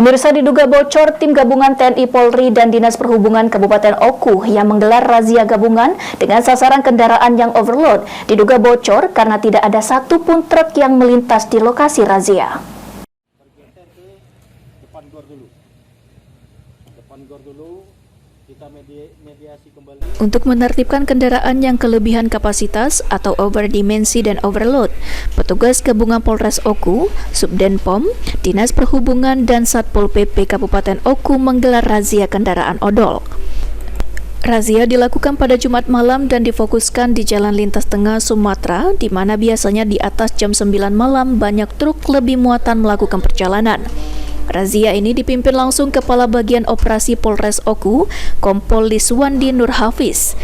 Pemirsa, diduga bocor, tim gabungan TNI Polri dan Dinas Perhubungan Kabupaten Oku yang menggelar razia gabungan dengan sasaran kendaraan yang overload diduga bocor karena tidak ada satupun truk yang melintas di lokasi razia. Untuk menertibkan kendaraan yang kelebihan kapasitas atau overdimensi dan overload, petugas gabungan Polres Oku, Subdenpom, Dinas Perhubungan dan Satpol PP Kabupaten Oku menggelar razia kendaraan odol. Razia dilakukan pada Jumat malam dan difokuskan di Jalan Lintas Tengah Sumatera, di mana biasanya di atas jam 9 malam banyak truk lebih muatan melakukan perjalanan. Razia ini dipimpin langsung Kepala Bagian Operasi Polres Oku, Kompol Liswandi Nur Hafiz.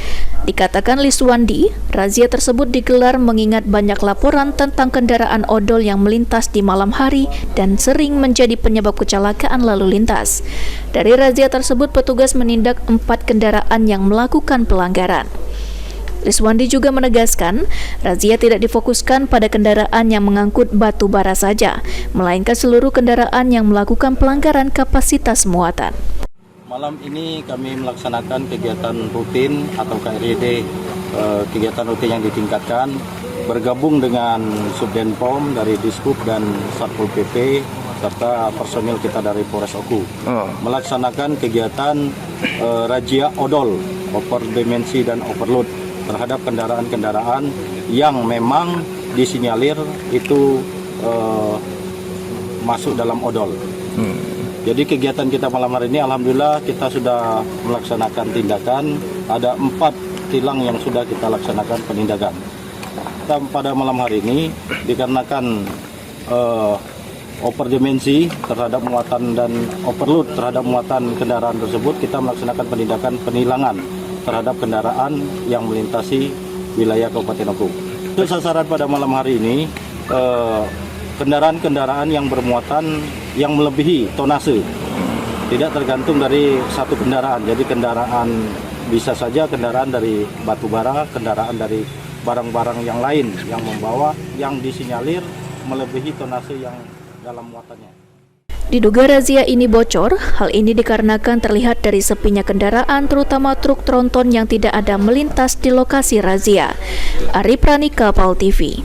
Dikatakan Liswandi, razia tersebut digelar mengingat banyak laporan tentang kendaraan odol yang melintas di malam hari dan sering menjadi penyebab kecelakaan lalu lintas. Dari razia tersebut, petugas menindak 4 kendaraan yang melakukan pelanggaran. Liswandi juga menegaskan, razia tidak difokuskan pada kendaraan yang mengangkut batu bara saja, melainkan seluruh kendaraan yang melakukan pelanggaran kapasitas muatan. Malam ini kami melaksanakan kegiatan rutin atau KRID, kegiatan rutin yang ditingkatkan, bergabung dengan Subdenpom dari Dishub dan Satpol PP, serta personil kita dari Polres Oku. Melaksanakan kegiatan razia odol, overdimensi dan overload terhadap kendaraan-kendaraan yang memang disinyalir itu masuk dalam odol. Jadi kegiatan kita malam hari ini, alhamdulillah kita sudah melaksanakan tindakan. Ada 4 tilang yang sudah kita laksanakan penindakan. Pada malam hari ini dikarenakan overdimensi terhadap muatan dan overload terhadap muatan kendaraan tersebut, kita melaksanakan penindakan penilangan terhadap kendaraan yang melintasi wilayah Kabupaten Oku. Untuk sasaran pada malam hari ini, kendaraan-kendaraan yang bermuatan yang melebihi tonase, tidak tergantung dari satu kendaraan. Jadi kendaraan bisa saja kendaraan dari batu bara, kendaraan dari barang-barang yang lain yang membawa, yang disinyalir melebihi tonase yang dalam muatannya. Diduga razia ini bocor, hal ini dikarenakan terlihat dari sepinya kendaraan, terutama truk tronton yang tidak ada melintas di lokasi razia. Ari Pranika, PAL TV.